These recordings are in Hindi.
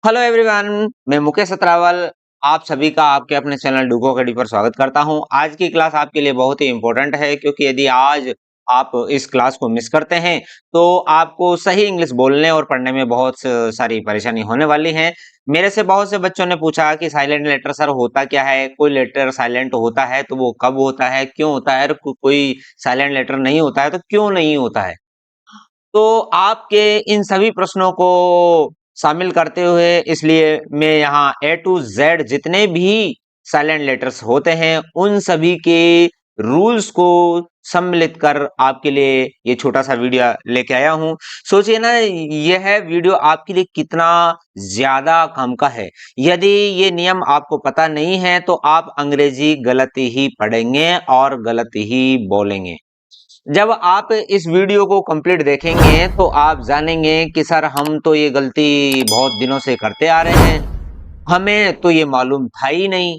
हेलो एवरीवन, मैं मुकेश अत्रावल आप सभी का आपके अपने चैनल डुगो अकेडमी पर स्वागत करता हूं। आज की क्लास आपके लिए बहुत ही इंपॉर्टेंट है क्योंकि यदि आज आप इस क्लास को मिस करते हैं तो आपको सही इंग्लिश बोलने और पढ़ने में बहुत सारी परेशानी होने वाली है। मेरे से बहुत से बच्चों ने पूछा कि साइलेंट लेटर सर होता क्या है, कोई लेटर साइलेंट होता है तो वो कब होता है, क्यों होता है, और कोई साइलेंट लेटर नहीं होता है तो क्यों नहीं होता है। तो आपके इन सभी प्रश्नों को शामिल करते हुए इसलिए मैं यहाँ ए टू जेड जितने भी साइलेंट लेटर्स होते हैं उन सभी के रूल्स को सम्मिलित कर आपके लिए ये छोटा सा वीडियो लेके आया हूँ। सोचिए ना, यह वीडियो आपके लिए कितना ज्यादा काम का है। यदि ये नियम आपको पता नहीं है तो आप अंग्रेजी गलत ही पढ़ेंगे और गलत ही बोलेंगे। जब आप इस वीडियो को कंप्लीट देखेंगे तो आप जानेंगे कि सर हम तो ये गलती बहुत दिनों से करते आ रहे हैं, हमें तो ये मालूम था ही नहीं।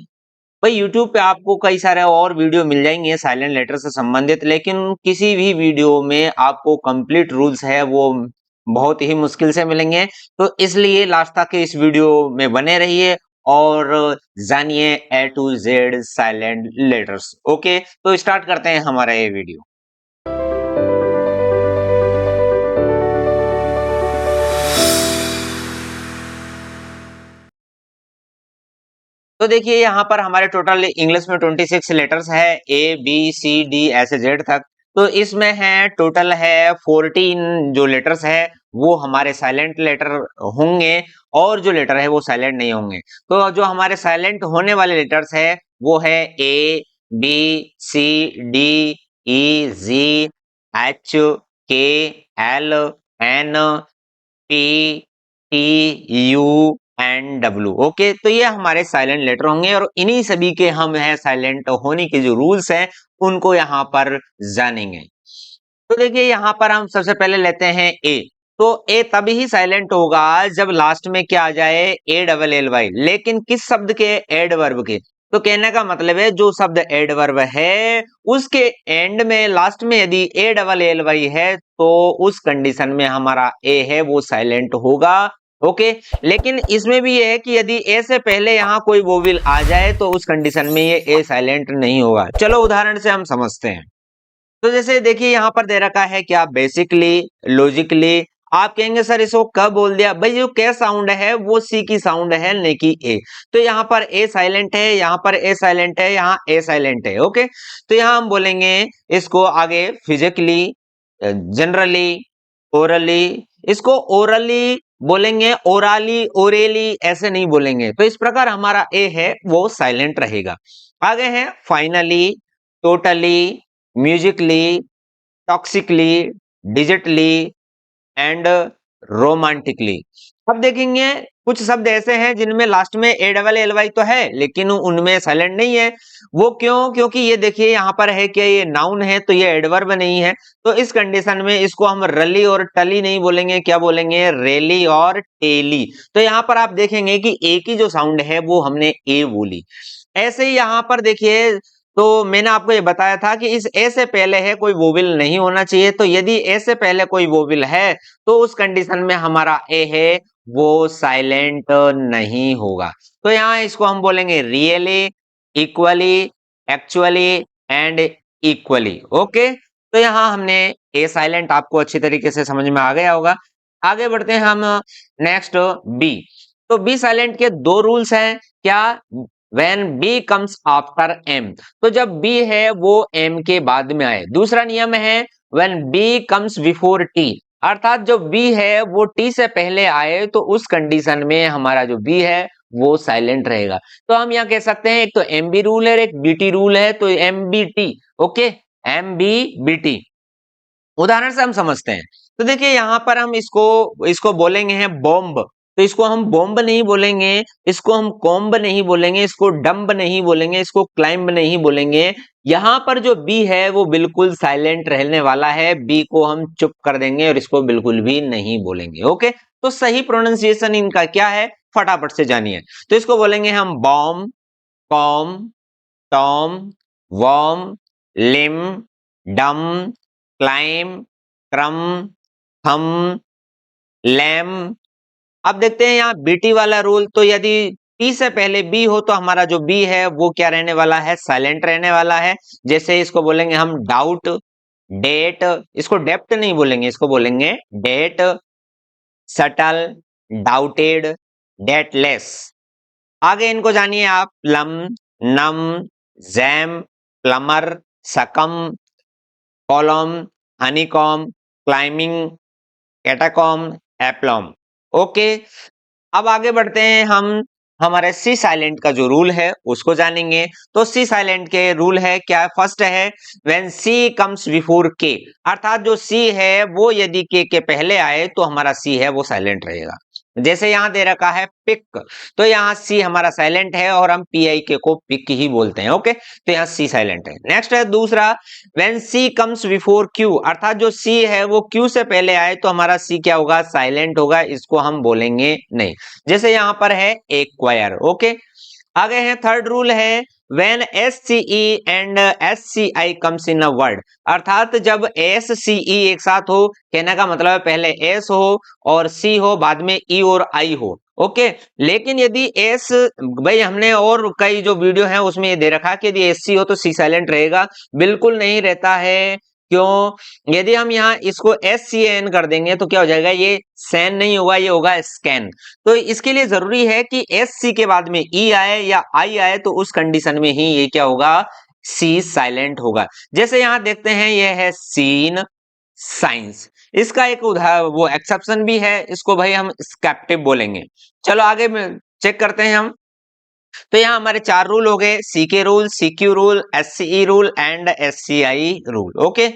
भाई YouTube पे आपको कई सारे और वीडियो मिल जाएंगे साइलेंट लेटर से संबंधित, लेकिन किसी भी वीडियो में आपको कंप्लीट रूल्स है वो बहुत ही मुश्किल से मिलेंगे। तो इसलिए लास्ट तक इस वीडियो में बने रहिए और जानिए A to Z silent letters. Okay, तो स्टार्ट करते हैं हमारा ये वीडियो। तो देखिए यहाँ पर हमारे टोटल इंग्लिश में 26 लेटर्स है, ए बी सी डी ऐसे जेड तक। तो इसमें है टोटल है 14 जो लेटर्स है वो हमारे साइलेंट लेटर होंगे और जो लेटर है वो साइलेंट नहीं होंगे। तो जो हमारे साइलेंट होने वाले लेटर्स है वो है A B C D E G H K L N P T U and W. Okay, तो ये हमारे साइलेंट लेटर होंगे और इन्हीं सभी के हम है साइलेंट होने के जो रूल्स हैं उनको यहाँ पर जानेंगे। तो देखिए यहाँ पर हम सबसे पहले लेते हैं ए। तो ए तभी ही साइलेंट होगा जब लास्ट में क्या आ जाए, ए डबल एल वाई। लेकिन किस शब्द के? एडवर्ब के। तो कहने का मतलब है जो शब्द एडवर्ब है उसके एंड में लास्ट में यदि ए डबल एल वाई है तो उस कंडीशन में हमारा ए है वो साइलेंट होगा। ओके, लेकिन इसमें भी ये है कि यदि ए से पहले यहाँ कोई वोविल आ जाए तो उस कंडीशन में ये ए साइलेंट नहीं होगा। चलो उदाहरण से हम समझते हैं। तो जैसे देखिए यहाँ पर दे रखा है क्या, बेसिकली लॉजिकली आप कहेंगे सर इसको कब बोल दिया? भाई जो के साउंड है वो सी की साउंड है नहीं कि ए। तो यहाँ पर ए साइलेंट है, यहाँ पर ए साइलेंट है, यहाँ ए साइलेंट है। ओके, तो यहाँ हम बोलेंगे इसको आगे फिजिकली, जनरली, ओरली। इसको ओरली बोलेंगे, ओराली, ओरेली ऐसे नहीं बोलेंगे। तो इस प्रकार हमारा ए है वो साइलेंट रहेगा। आगे है finally, totally, musically, toxically, digitally and romantically. अब देखेंगे कुछ शब्द ऐसे हैं जिनमें लास्ट में ए डबल एल वाई तो है लेकिन उनमें साइलेंट नहीं है। वो क्यों? क्योंकि ये देखिए यहाँ पर है कि ये नाउन है तो ये एडवर्ब नहीं है। तो इस कंडीशन में इसको हम रली और टली नहीं बोलेंगे, क्या बोलेंगे? रेली और टेली। तो यहाँ पर आप देखेंगे कि ए की जो साउंड है वो हमने ए बोली। ऐसे ही यहाँ पर देखिए, तो मैंने आपको ये बताया था कि इस ए से पहले है कोई वोविल नहीं होना चाहिए। तो यदि ए से पहले कोई वोविल है तो उस कंडीशन में हमारा ए है वो साइलेंट नहीं होगा। तो यहाँ इसको हम बोलेंगे really, equally, actually and equally. Okay, तो यहाँ हमने ए साइलेंट आपको अच्छी तरीके से समझ में आ गया होगा। आगे बढ़ते हैं हम नेक्स्ट बी। तो बी साइलेंट के दो रूल्स हैं क्या? When B comes after M, तो जब B है वो M के बाद में आए। दूसरा नियम है when B comes before T, अर्थात जो B है वो T से पहले आए तो उस कंडीशन में हमारा जो B है वो साइलेंट रहेगा। तो हम यहाँ कह सकते हैं एक तो MB रूल है, एक BT रूल है, तो MBT। Okay, MBBT। उदाहरण से हम समझते हैं। तो देखिए यहाँ पर हम इसको इसको बोलेंगे हैं बॉम्ब। तो इसको हम बॉम्ब नहीं बोलेंगे, इसको हम कॉम्ब नहीं बोलेंगे, इसको डम्ब नहीं बोलेंगे, इसको क्लाइंब नहीं बोलेंगे। यहाँ पर जो बी है वो बिल्कुल साइलेंट रहने वाला है। बी को हम चुप कर देंगे और इसको बिल्कुल भी नहीं बोलेंगे। ओके, तो सही प्रोनाउंसिएशन इनका क्या है फटाफट से जानिए। तो इसको बोलेंगे हम बॉम्ब, कॉम, टॉम, वॉर्म, लिम, डम, क्लाइम, क्रम, थम, लैम, अब देखते हैं यहाँ बीटी वाला रूल। तो यदि टी से पहले बी हो तो हमारा जो बी है वो क्या रहने वाला है, साइलेंट रहने वाला है। जैसे इसको बोलेंगे हम डाउट, डेट, इसको डेप्ट नहीं बोलेंगे, इसको बोलेंगे डेट, सटल, डाउटेड, डेटलेस। आगे इनको जानिए आप, plum, numb, jamb, plumber, succumb, column, honeycomb, climbing, catacomb, aplomb. Okay, अब आगे बढ़ते हैं हम, हमारे सी साइलेंट का जो रूल है उसको जानेंगे। तो सी साइलेंट के रूल है क्या, फर्स्ट है व्हेन सी कम्स बिफोर के, अर्थात जो सी है वो यदि के पहले आए तो हमारा सी है वो साइलेंट रहेगा। जैसे यहाँ दे रखा है पिक, तो यहाँ सी हमारा साइलेंट है और हम पी आई के को पिक ही बोलते हैं। ओके, तो यहाँ सी साइलेंट है। नेक्स्ट है दूसरा, when C comes before Q, अर्थात जो सी है वो क्यू से पहले आए तो हमारा सी क्या होगा, साइलेंट होगा, इसको हम बोलेंगे नहीं। जैसे यहाँ पर है एक्वायर। ओके, आगे है थर्ड रूल है when S C E and S C I comes in a word, अर्थात जब एस सी ई एक साथ हो, कहने का मतलब है पहले एस हो और सी हो, बाद में ई और आई हो। ओके, लेकिन यदि एस, भाई हमने और कई जो वीडियो है उसमें ये दे रखा है कि यदि एस सी हो तो सी साइलेंट रहेगा, बिल्कुल नहीं रहता है। क्यों, यदि हम यहाँ इसको एस सी एन कर देंगे तो क्या हो जाएगा, ये सैन नहीं होगा, ये होगा स्कैन। तो इसके लिए जरूरी है कि एस सी के बाद में ई आए या आई आए, तो उस कंडीशन में ही ये क्या होगा, सी साइलेंट होगा। जैसे यहां देखते हैं ये है सीन, साइंस, इसका एक उदाहरण वो एक्सेप्शन भी है, इसको भाई हम स्कैप्टिव बोलेंगे। चलो आगे में चेक करते हैं हम। तो यहाँ हमारे चार रूल हो गए, सी के rule, C Q rule, S C E rule and S C I rule. Okay,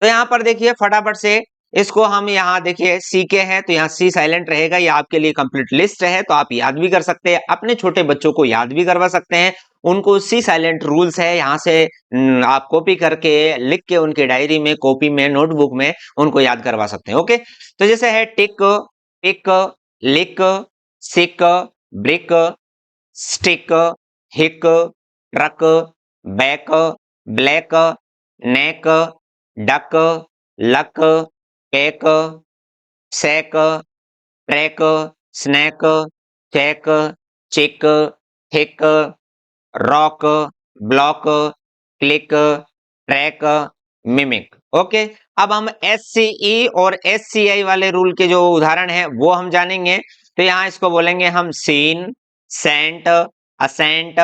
तो यहाँ पर देखिए फटाफट से इसको हम, यहाँ देखिए सी के है तो यहाँ सी साइलेंट रहेगा, ये आपके लिए कंप्लीट लिस्ट है, तो आप याद भी कर सकते हैं, अपने छोटे बच्चों को याद भी करवा सकते हैं। उनको सी साइलेंट रूल्स है यहाँ से आप कॉपी करके लिख के उनके डायरी में, कॉपी में, नोटबुक में उनको याद करवा सकते हैं। ओके, तो जैसे है tick, pick, lick, sick, brick, stick, hick, truck, back, black, neck, duck, luck, cake, sack, track, snack, check, chick, hick, rock, block, click, track, mimic. Okay, अब हम एस सी ई और एस सी आई वाले रूल के जो उदाहरण है वो हम जानेंगे। तो यहाँ इसको बोलेंगे हम scene, scent, ascent,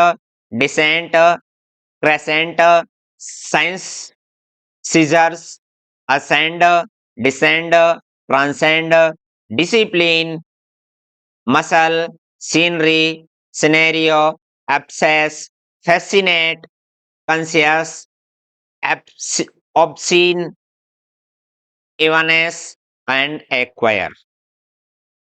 descent, crescent, science, scissors, ascend, descend, transcend, discipline, muscle, scenery, scenario, abscess, fascinate, conscious, obscene, evanesce and acquire.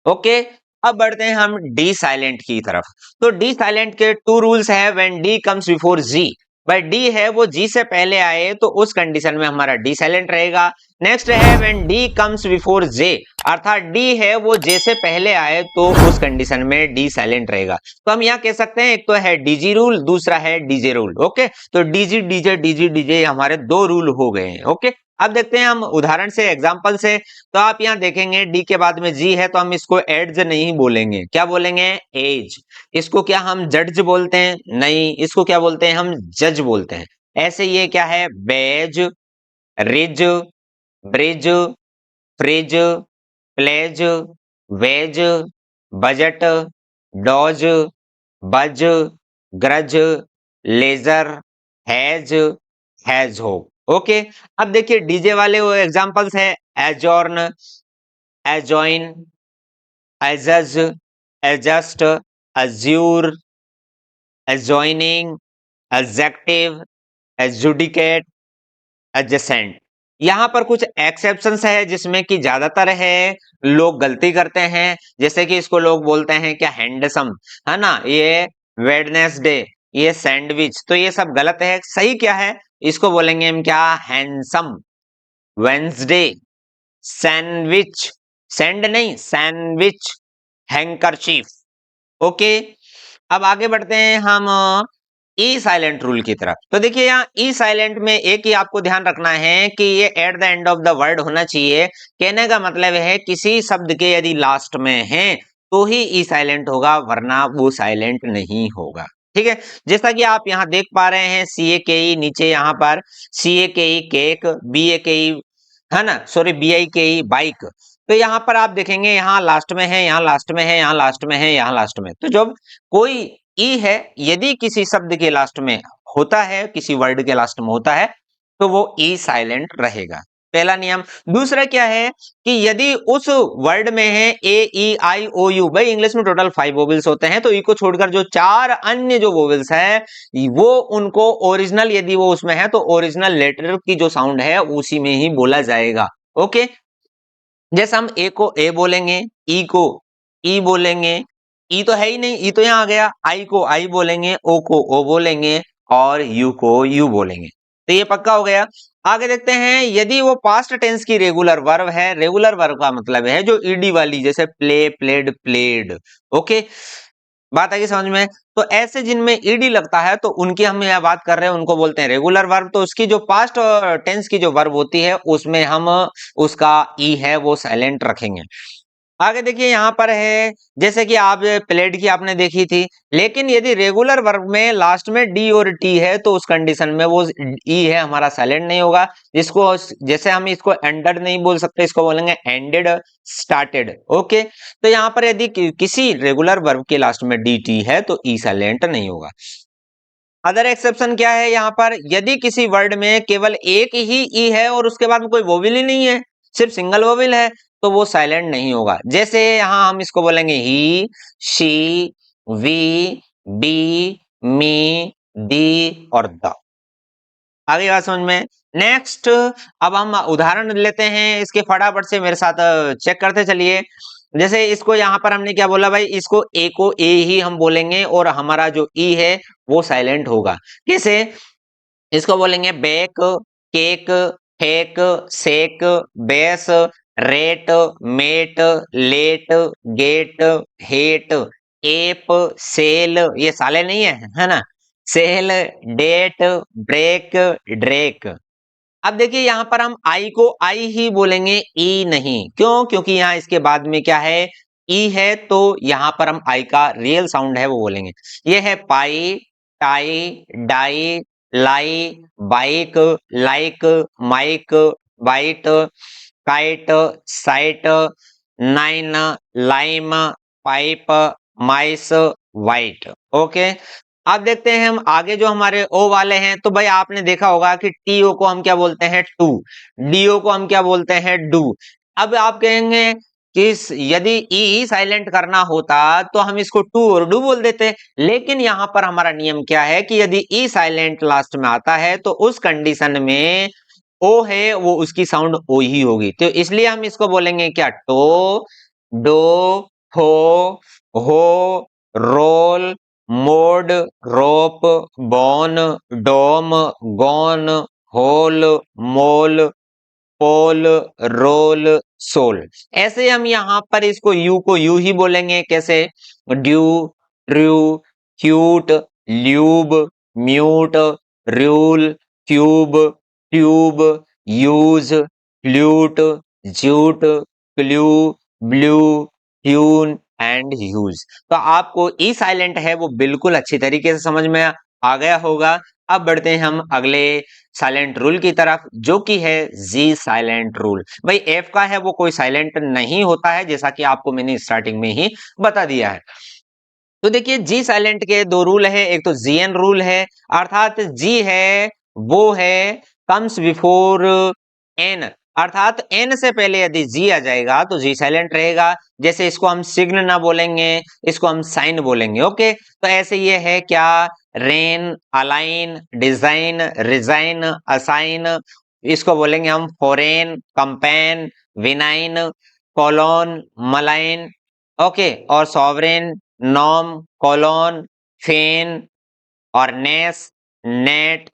Okay, अब बढ़ते हैं हम डी साइलेंट की तरफ। तो डी साइलेंट के टू रूल्स है when D comes before G, भाई डी है वो जी से पहले आए तो उस कंडीशन में हमारा डी साइलेंट रहेगा। नेक्स्ट है व्हेन डी कम्स बिफोर जे, अर्थात डी है वो जे से पहले आए तो उस कंडीशन में डी साइलेंट रहेगा। तो हम यहाँ कह सकते हैं एक तो है डीजी रूल, दूसरा है डीजे रूल। ओके, तो डीजी डीजे डीजी डीजे हमारे दो रूल हो गए हैं। ओके, अब देखते हैं हम उदाहरण से, एग्जाम्पल से। तो आप यहाँ देखेंगे डी के बाद में जी है तो हम इसको एड्ज नहीं बोलेंगे, क्या बोलेंगे, एज। इसको क्या हम जड्ज बोलते हैं, नहीं, इसको क्या बोलते हैं, हम जज बोलते हैं। ऐसे ये क्या है, badge, ridge, bridge, fridge, pledge, wedge, budget, dodge, budge, grudge, ledger, hedge, hedge हो। ओके, अब देखिए डीजे वाले वो एग्जांपल्स है, एजॉर्न, एजॉइन, एजज, adjust, adjure, adjoining, adjective, adjudicate, adjacent. यहाँ पर कुछ एक्सेप्शंस है जिसमें कि ज्यादातर है लोग गलती करते हैं, जैसे कि इसको लोग बोलते हैं क्या, हैंडसम, है ना, ये वेडनेसडे, ये सैंडविच, तो ये सब गलत है। सही क्या है, इसको बोलेंगे हम क्या, हैंडसम, वेंसडे, सैंडविच, सैंड नहीं सैंडविच, हैंकरचीफ। ओके, अब आगे बढ़ते हैं हम, ई साइलेंट रूल की तरफ। तो देखिए यहाँ ई साइलेंट में एक ही आपको ध्यान रखना है कि ये at the end of the word होना चाहिए। कहने का मतलब है किसी शब्द के यदि लास्ट में है तो ही ई साइलेंट होगा, वरना वो साइलेंट नहीं होगा। ठीक है, जैसा कि आप यहाँ देख पा रहे हैं सी ए के ई, नीचे यहाँ पर सी ए के ई केक, बी ए के ई है ना, सॉरी बी आई के ई बाइक। तो यहाँ पर आप देखेंगे यहाँ लास्ट में है, यहाँ लास्ट में है, यहाँ लास्ट में है, यहाँ लास्ट में। तो जब कोई ई है यदि किसी शब्द के लास्ट में होता है, किसी वर्ड के लास्ट में होता है, तो वो ई साइलेंट रहेगा, पहला नियम। दूसरा क्या है कि यदि उस वर्ड में है ए ई आई ओ यू, भाई इंग्लिश में टोटल 5 वोवेल्स होते हैं, तो ई को छोड़कर जो 4 अन्य जो वोवेल्स है वो उनको ओरिजिनल, यदि वो उसमें है तो ओरिजिनल लेटर की जो साउंड है उसी में ही बोला जाएगा। ओके, जैसे हम ए को ए बोलेंगे, ई को ई बोलेंगे, ई तो है ही नहीं, ई तो यहाँ आ गया, आई को आई बोलेंगे, ओ को ओ बोलेंगे और यू को यू बोलेंगे। तो ये पक्का हो गया। आगे देखते हैं, यदि वो पास्ट टेंस की रेगुलर वर्ब है, रेगुलर वर्ब का मतलब है जो ईडी वाली, जैसे प्ले, प्लेड, प्लेड। ओके, बात आई समझ में? तो ऐसे जिनमें ईडी लगता है तो उनकी हम यह बात कर रहे हैं, उनको बोलते हैं रेगुलर वर्ब। तो उसकी जो पास्ट टेंस की जो वर्ब होती है उसमें हम उसका ई है वो साइलेंट रखेंगे। आगे देखिए यहाँ पर है, जैसे कि आप प्लेड की आपने देखी थी, लेकिन यदि रेगुलर वर्ब में लास्ट में डी और टी है तो उस कंडीशन में वो ई है हमारा साइलेंट नहीं होगा। जिसको जैसे हम इसको एंडेड नहीं बोल सकते, इसको बोलेंगे एंडेड, स्टार्टेड। ओके, तो यहाँ पर यदि किसी रेगुलर वर्ब के लास्ट में डी टी है तो ई साइलेंट नहीं होगा। अदर एक्सेप्शन क्या है यहाँ पर, यदि किसी वर्ड में केवल एक ही ई है और उसके बाद में कोई वोवेल ही नहीं है, सिर्फ सिंगल वोवेल है, तो वो साइलेंट नहीं होगा। जैसे यहाँ हम इसको बोलेंगे ही, शी, वी, बी, मी, दी और द। आगे बात समझ में? नेक्स्ट, अब हम उदाहरण लेते हैं इसके, फटाफट से मेरे साथ चेक करते चलिए। जैसे इसको यहाँ पर हमने क्या बोला भाई, इसको ए को ए ही हम बोलेंगे और हमारा जो ई है वो साइलेंट होगा। कैसे? इसको बोलेंगे bake, cake, fake, sake, base, rate, mate, late, gate, hate, ape, sale, ये साले नहीं है ना, सेल, डेट, ब्रेक, ड्रेक। अब देखिए यहाँ पर हम आई को आई ही बोलेंगे, ई नहीं। क्यों? क्योंकि यहाँ इसके बाद में क्या है, ई है, तो यहाँ पर हम आई का रियल साउंड है वो बोलेंगे। ये है pie, tie, die, lie, bike, like, mike, white, kite, site, nine, lime, pipe, mice, white. Okay, अब देखते हैं हम आगे जो हमारे ओ वाले हैं। तो भाई आपने देखा होगा कि टीओ को हम क्या बोलते हैं, टू, डीओ को हम क्या बोलते हैं, डू। अब आप कहेंगे कि यदि ई ही साइलेंट करना होता तो हम इसको टू और डू बोल देते, लेकिन यहाँ पर हमारा नियम क्या है कि यदि ई साइलेंट लास्ट में आता है तो उस कंडीशन में ओ है वो उसकी साउंड ओ ही होगी। तो इसलिए हम इसको बोलेंगे क्या, टो, डो, हो, रोल, मोड, रोप, बोन, डोम, गोन, होल, मोल, पोल, रोल, सोल। ऐसे हम यहाँ पर इसको यू को यू ही बोलेंगे। कैसे? Due, true, cute, lube, mute, rule, cube, tube, use, flute, jute, clue, blue, tune and huge. तो आपको ई साइलेंट है वो बिल्कुल अच्छी तरीके से समझ में आ गया होगा। अब बढ़ते हैं हम अगले साइलेंट रूल की तरफ, जो कि है जी साइलेंट रूल। भाई एफ का है वो कोई साइलेंट नहीं होता है, जैसा कि आपको मैंने स्टार्टिंग में ही बता दिया है। तो देखिए जी साइलेंट के दो रूल है, एक तो जीएन रूल है, अर्थात जी है वो है कम्स बिफोर एन, अर्थात एन से पहले यदि जी आ जाएगा तो जी साइलेंट रहेगा। जैसे इसको हम सिग्न ना बोलेंगे, इसको हम साइन बोलेंगे। ओके, तो ऐसे ये है क्या, reign, align, design, resign, assign, इसको बोलेंगे हम फॉरेन, कंपेन, विनाइन, कॉलोन, मलाइन। ओके, और सॉवरेन, नॉम, कॉलोन, फेन और ness, gnat,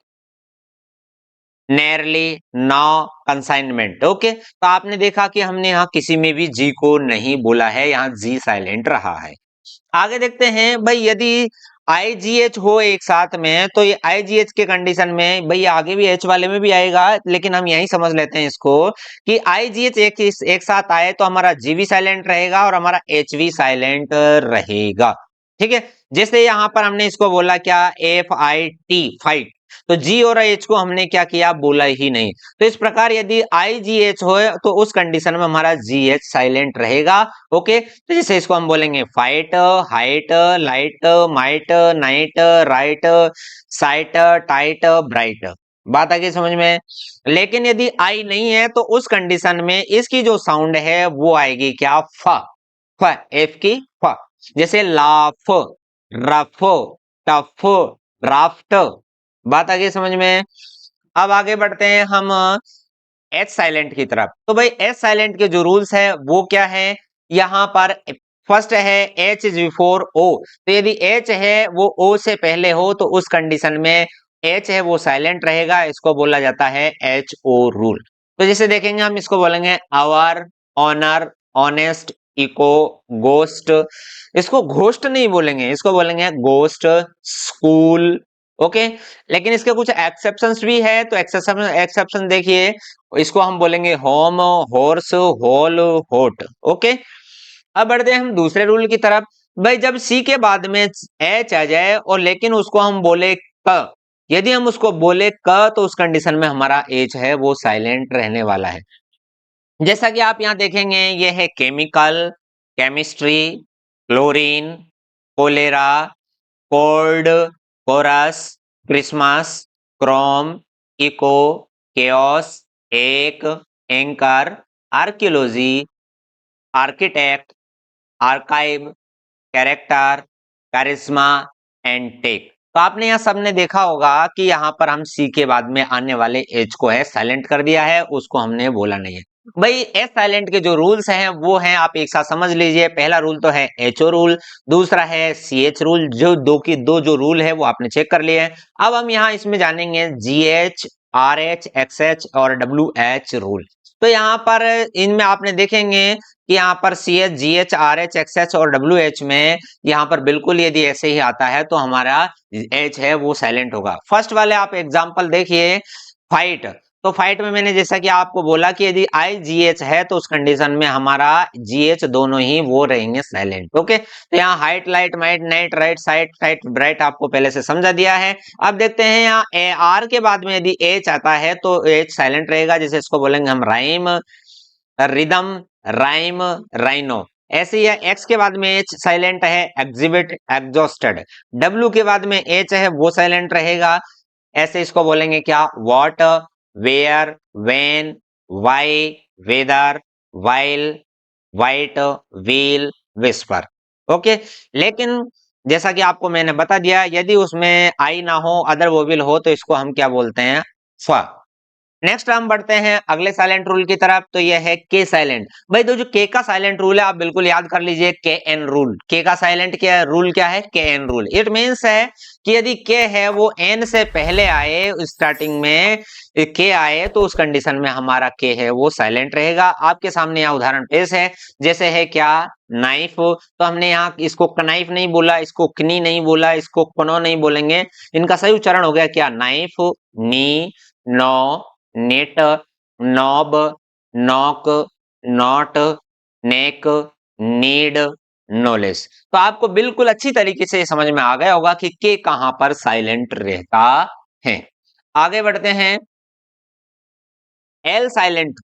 gnarly, gnaw, consignment. Okay, तो आपने देखा कि हमने यहाँ किसी में भी जी को नहीं बोला है, यहाँ जी साइलेंट रहा है। आगे देखते हैं भाई, यदि IGH हो एक साथ में, तो ये IGH के कंडीशन में भाई आगे भी H वाले में भी आएगा, लेकिन हम यही समझ लेते हैं इसको कि IGH एक साथ आए तो हमारा G भी साइलेंट रहेगा और हमारा H भी साइलेंट रहेगा। ठीक है, जैसे यहाँ पर हमने इसको बोला क्या, FIT फाइट, तो G और H को हमने क्या किया, बोला ही नहीं। तो इस प्रकार यदि IGH हो तो उस कंडीशन में हमारा GH साइलेंट रहेगा। ओके, तो जैसे इसको हम बोलेंगे fight, height, light, might, night, right, site, tight, bright. बात आ गई समझ में। लेकिन यदि आई नहीं है तो उस कंडीशन में इसकी जो साउंड है वो आएगी क्या, फ। फ, एफ की फ। जैसे लाफ, रफ, टफ, राफ्ट। बात आ गई समझ में। अब आगे बढ़ते हैं हम एच साइलेंट की तरफ। तो भाई एच साइलेंट के जो रूल्स है वो क्या है, यहाँ पर फर्स्ट है एच इज बिफोर ओ। तो यदि एच है वो ओ से पहले हो तो उस कंडीशन में एच है वो साइलेंट रहेगा, इसको बोला जाता है एच ओ रूल। तो जैसे देखेंगे हम इसको बोलेंगे hour, honour, honest, echo, ghost. इसको घोस्ट नहीं बोलेंगे, इसको बोलेंगे गोस्ट, स्कूल। ओके, लेकिन इसके कुछ एक्सेप्शंस भी है, तो एक्सेप्शन देखिए, इसको हम बोलेंगे होम, हॉर्स, होल, होट। ओके, अब बढ़ते हैं हम दूसरे रूल की तरफ। भाई जब सी के बाद में एच आ जाए और लेकिन उसको हम बोले क, यदि हम उसको बोले क तो उस कंडीशन में हमारा एच है वो साइलेंट रहने वाला है। जैसा कि आप यहाँ देखेंगे, ये है chemical, chemistry, chlorine, cholera, cold, chorus, Christmas, chrome, echo, chaos, ache, anchor, archaeology, architect, archive, character, charisma and tech. तो आपने यहाँ सबने देखा होगा कि यहाँ पर हम सी के बाद में आने वाले एच को है साइलेंट कर दिया है, उसको हमने बोला नहीं है। भाई एच साइलेंट के जो रूल्स हैं वो हैं, आप एक साथ समझ लीजिए। पहला रूल तो है एचओ रूल, दूसरा है सी एच रूल। जो दो जो रूल है वो आपने चेक कर लिए हैं। अब हम यहाँ इसमें जानेंगे G H, R H, X H और डब्ल्यू एच रूल। तो यहाँ पर इनमें आपने देखेंगे कि यहाँ पर C H, G H, R H, X H और डब्ल्यू एच में यहाँ पर बिल्कुल यदि ऐसे ही आता है तो हमारा एच है वो साइलेंट होगा। फर्स्ट वाले आप एग्जांपल देखिए, फाइट। तो फाइट में मैंने जैसा कि आपको बोला कि यदि आई जी एच है तो उस कंडीशन में हमारा जी एच दोनों ही वो रहेंगे साइलेंट। ओके, तो यहाँ height, light, might, night, right, site, tight, bright आपको पहले से समझा दिया है। अब देखते हैं यहाँ ए आर के बाद में यदि एच आता है तो एच साइलेंट रहेगा, जैसे इसको बोलेंगे हम राइम, रिदम, राइम, राइनो। ऐसे ही है। एक्स के बाद में एच साइलेंट है, एग्जिबिट, एग्जॉस्टेड। डब्ल्यू के बाद में एच है वो साइलेंट रहेगा, ऐसे इसको बोलेंगे क्या, what, where, when, why, weather, while, white, wheel, whisper. Okay, लेकिन जैसा कि आपको मैंने बता दिया, यदि उसमें आई ना हो, अदर वोवेल हो, तो इसको हम क्या बोलते हैं, फ। नेक्स्ट हम बढ़ते हैं अगले साइलेंट रूल की तरफ, तो यह है के साइलेंट। भाई तो जो के का साइलेंट रूल है आप बिल्कुल याद कर लीजिए, के एन रूल। के का साइलेंट क्या रूल क्या है, के एन रूल। इट मीन्स है कि यदि के है वो एन से पहले आए, स्टार्टिंग में के आए, तो उस कंडीशन में हमारा के है वो साइलेंट रहेगा। आपके सामने यहाँ उदाहरण पेश है, जैसे है क्या, नाइफ। तो हमने यहाँ इसको कनाइफ नहीं बोला, इसको कनी नहीं बोला, इसको कनो नहीं बोलेंगे, इनका सही उच्चारण हो गया क्या, knife, knee, know, net, knob, knock, not, neck, need, knowledge. तो आपको बिल्कुल अच्छी तरीके से समझ में आ गया होगा कि के कहां पर साइलेंट रहता है। आगे बढ़ते हैं, एल साइलेंट।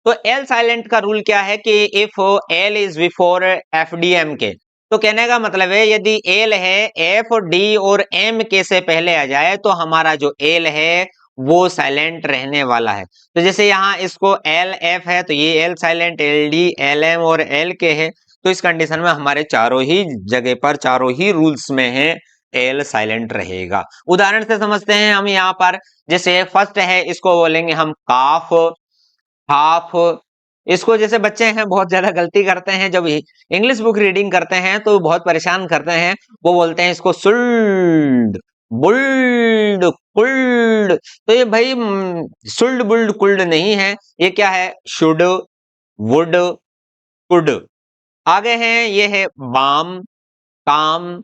तो एल साइलेंट का रूल क्या है कि if L is before F D M K, तो कहने का मतलब है यदि एल है एफ डी और एम के से पहले आ जाए तो हमारा जो एल है वो साइलेंट रहने वाला है। तो जैसे यहाँ इसको एल एफ है तो ये L silent, L D, L M और एल के है, तो इस कंडीशन में हमारे चारों ही जगह पर, चारों ही रूल्स में है एल साइलेंट रहेगा। उदाहरण से समझते हैं हम यहाँ पर, जैसे फर्स्ट है इसको बोलेंगे हम काफ, हाफ। इसको जैसे बच्चे हैं बहुत ज्यादा गलती करते हैं, जब इंग्लिश बुक रीडिंग करते हैं तो बहुत परेशान करते हैं, वो बोलते हैं इसको सुल्ड, बुल्ड, कुल्ड। तो ये भाई सुल्ड, बुल्ड, कुल्ड नहीं है, ये क्या है, शुड, वुड, कुड। आगे हैं, ये है बाम, काम,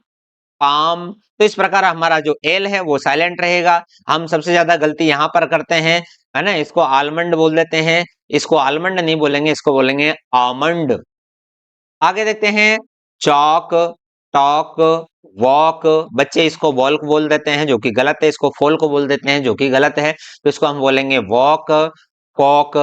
पाम। तो इस प्रकार हमारा जो एल है वो साइलेंट रहेगा। हम सबसे ज्यादा गलती यहाँ पर करते हैं, है ना, इसको आलमंड बोल देते हैं। इसको आलमंड नहीं बोलेंगे, इसको बोलेंगे आमंड। आगे देखते हैं, चौक, टॉक, वॉक। बच्चे इसको वॉल्क बोल देते हैं जो कि गलत है, इसको फॉल को बोल देते हैं जो कि गलत है। तो इसको हम बोलेंगे वॉक, कॉक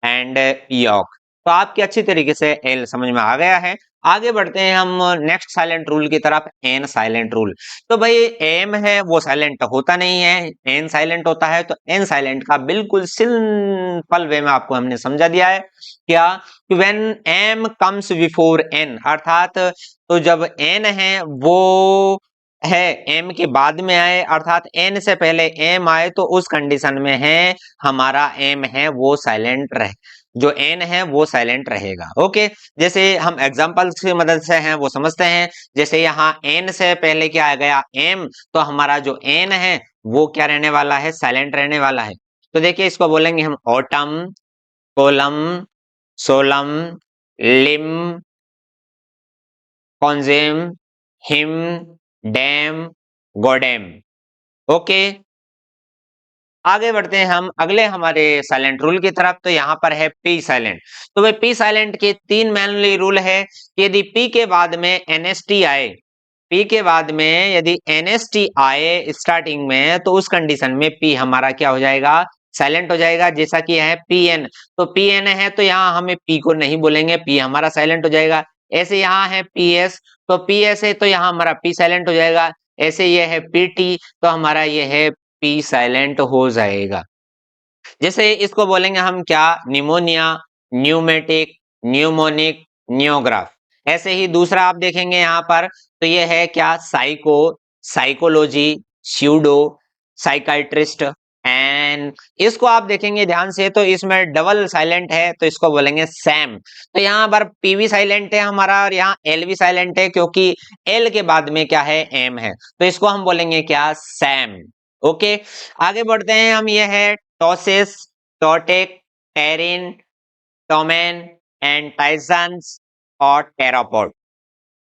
एंड यॉक। तो आपकी अच्छी तरीके से एल समझ में आ गया है। आगे बढ़ते हैं हम नेक्स्ट साइलेंट रूल की तरफ, एन साइलेंट रूल। तो भाई एम है वो साइलेंट होता नहीं है, एन साइलेंट होता है। तो एन साइलेंट का बिल्कुल सिंपल वे में आपको हमने समझा दिया है। क्या? When M comes before N, अर्थात तो जब एन है वो है एम के बाद में आए, अर्थात एन से पहले एम आए, तो उस कंडीशन में है हमारा एम है वो साइलेंट रहे, जो एन है वो साइलेंट रहेगा। ओके, जैसे हम एग्जांपल्स की मदद से हैं वो समझते हैं। जैसे यहाँ एन से पहले क्या आ गया? एम। तो हमारा जो एन है वो क्या रहने वाला है? साइलेंट रहने वाला है। तो देखिए इसको बोलेंगे हम ऑटम, कोलम, सोलम, लिम, कॉन्जेम, हिम, डैम, गोडेम। ओके, आगे बढ़ते हैं हम अगले हमारे साइलेंट रूल की तरफ। तो यहाँ पर है पी साइलेंट। तो भाई पी साइलेंट के तीन मेनली रूल है कि यदि पी के बाद में एनएसटी आए, पी के बाद में यदि एनएसटी आए स्टार्टिंग में, तो उस कंडीशन में पी हमारा क्या हो जाएगा? साइलेंट हो जाएगा। जैसा कि है पीएन, तो पीएन है तो यहाँ हमें पी को नहीं बोलेंगे, पी हमारा साइलेंट हो जाएगा। ऐसे यहाँ है पीएस, तो पीएस है तो यहाँ हमारा पी साइलेंट हो जाएगा। ऐसे ये है पीटी, तो हमारा ये है पी साइलेंट हो जाएगा। जैसे इसको बोलेंगे हम क्या? Pneumonia, pneumatic, pneumonic, pneumograph. ऐसे ही दूसरा आप देखेंगे यहाँ पर, तो ये है क्या? Psycho, psychology, pseudo, psychiatrist. And इसको आप देखेंगे ध्यान से तो इसमें डबल साइलेंट है, तो इसको बोलेंगे सैम। तो यहाँ पर पी भी साइलेंट है हमारा और यहाँ एल भी साइलेंट है, क्योंकि एल के बाद में क्या है? एम है। तो इसको हम बोलेंगे क्या? सैम। ओके, आगे बढ़ते हैं हम। ये है टॉसिस, टोटेक, टेरिन, टोमेन एंड टाइसन्स और टेरापोड।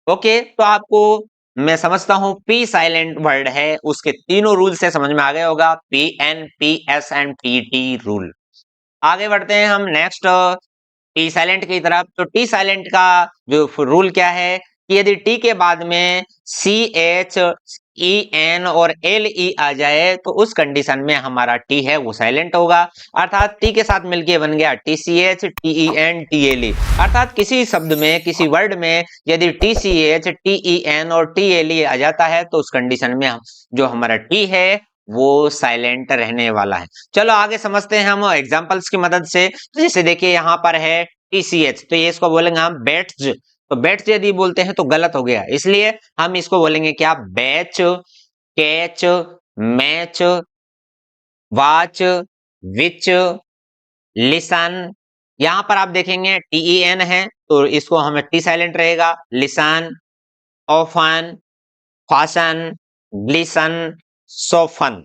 ओके, तो आपको मैं समझता हूं पी साइलेंट वर्ड है उसके तीनों रूल से समझ में आ गया होगा, P N, P S and P T rule. आगे बढ़ते हैं हम नेक्स्ट टी साइलेंट की तरफ। तो टी साइलेंट का जो रूल क्या है कि यदि टी के बाद में सी एच, ई एन और एल ई आ जाए, तो उस कंडीशन में हमारा टी है वो साइलेंट होगा। अर्थात टी के साथ मिलके बन गया T C H, T E N, T L E. अर्थात किसी शब्द में, किसी वर्ड में यदि T C H, T E N और टी एल ई आ जाता है, तो उस कंडीशन में जो हमारा टी है वो साइलेंट रहने वाला है। चलो आगे समझते हैं हम एग्जांपल्स की मदद से। तो जैसे देखिए यहाँ पर है टीसीएच, तो ये इसको बोलेंगे हम बैट्स। तो बैट्स यदि बोलते हैं तो गलत हो गया, इसलिए हम इसको बोलेंगे क्या? Batch, catch, match, watch, witch, listen. यहां पर आप देखेंगे टीईएन है तो इसको हमें टी साइलेंट रहेगा। Listen, often, fasten, glisten, soften.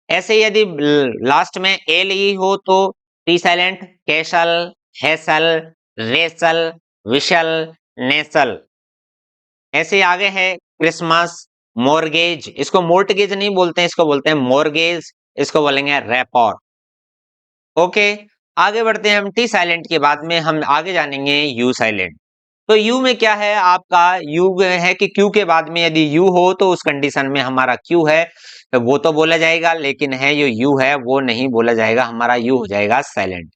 ऐसे यदि लास्ट में एल ई हो तो T silent. Castle, hassle, wrestle, whistle, nestle. ऐसे आगे है क्रिसमस, मॉर्गेज। इसको मोर्टगेज नहीं बोलते हैं, इसको बोलते हैं मॉर्गेज। इसको बोलेंगे रेपॉर। ओके, आगे बढ़ते हैं हम टी साइलेंट के बाद में हम आगे जानेंगे यू साइलेंट। तो यू में क्या है आपका? यू है कि क्यू के बाद में यदि यू हो तो उस कंडीशन में हमारा क्यू है वो तो बोला जाएगा, लेकिन है जो यू है वो नहीं बोला जाएगा, हमारा यू हो जाएगा साइलेंट।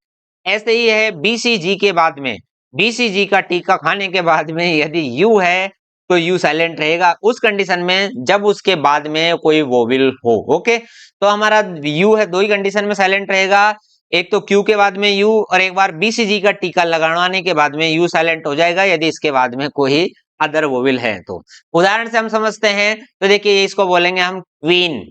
ऐसे ही है बीसीजी के बाद में, बीसीजी का टीका खाने के बाद में यदि यू है तो यू साइलेंट रहेगा उस कंडीशन में जब उसके बाद में कोई वोविल हो। ओके, तो हमारा यू है दो ही कंडीशन में साइलेंट रहेगा, एक तो क्यू के बाद में यू और एक बार बीसीजी का टीका लगाने के बाद में यू साइलेंट हो जाएगा यदि इसके बाद में कोई अदर वोविल है तो। उदाहरण से हम समझते हैं, तो देखिए इसको बोलेंगे हम क्वीन।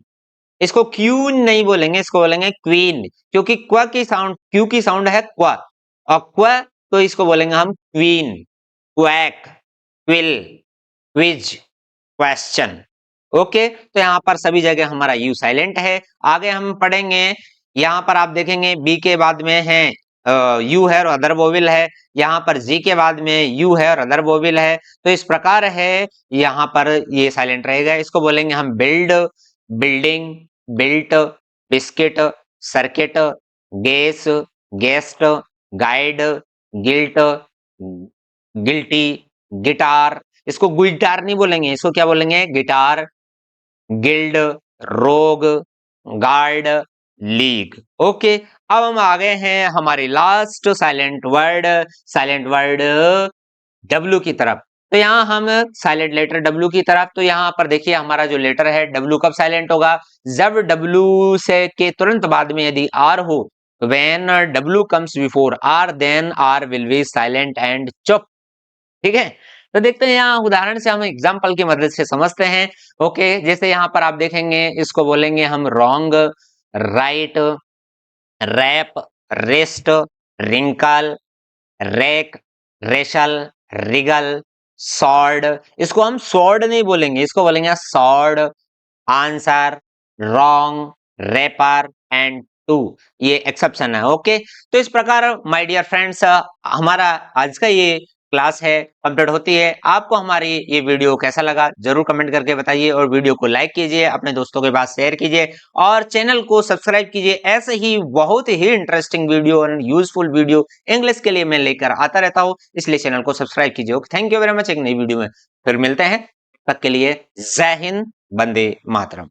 इसको क्यून नहीं बोलेंगे, इसको बोलेंगे क्वीन, क्योंकि क्व की साउंड, क्यू की साउंड है क्व और क्व, तो इसको बोलेंगे हम queen. Quack, quill, quiz, question. Okay, तो यहाँ पर सभी जगह हमारा यू साइलेंट है। आगे हम पढ़ेंगे, यहाँ पर आप देखेंगे बी के बाद में है यू है और अदर वोविल है, यहाँ पर जी के बाद में यू है और अदर वोविल है। तो इस प्रकार है, यहाँ पर ये साइलेंट रहेगा। इसको बोलेंगे हम build, building, built, biscuit, circuit, guess, guest, guide, guilt, guilty, guitar. इसको गिटार नहीं बोलेंगे, इसको क्या बोलेंगे? Guitar, guild, rogue, guard, league. Okay, अब हम आ गए हैं हमारी लास्ट साइलेंट वर्ड डब्ल्यू की तरफ। तो यहाँ हम साइलेंट लेटर डब्ल्यू की तरफ, तो यहाँ पर देखिए हमारा जो लेटर है डब्ल्यू कब साइलेंट होगा? जब डब्ल्यू से के तुरंत बाद में यदि आर हो, when W comes before R then R will be silent and चुप। ठीक है, तो देखते हैं यहाँ उदाहरण से हम एग्जाम्पल की मदद से समझते हैं। ओके, जैसे यहाँ पर आप देखेंगे, इसको बोलेंगे हम wrong, write, wrap, wrest, wrinkle, wreck, wrestle, wriggle, sword. इसको हम सॉर्ड नहीं बोलेंगे, इसको बोलेंगे sword, answer, wrong, wrapper and two. ये एक्सेप्शन है। ओके, तो इस प्रकार माय डियर फ्रेंड्स, हमारा आज का ये क्लास है कंप्लीट होती है। आपको हमारी ये वीडियो कैसा लगा जरूर कमेंट करके बताइए, और वीडियो को लाइक कीजिए, अपने दोस्तों के पास शेयर कीजिए, और चैनल को सब्सक्राइब कीजिए। ऐसे ही बहुत ही इंटरेस्टिंग वीडियो और यूजफुल वीडियो इंग्लिश के लिए मैं लेकर आता रहता हूँ, इसलिए चैनल को सब्सक्राइब कीजिए। Thank you very much. एक नई वीडियो में फिर मिलते हैं, तब तक के लिए जय हिंद, वंदे मातरम।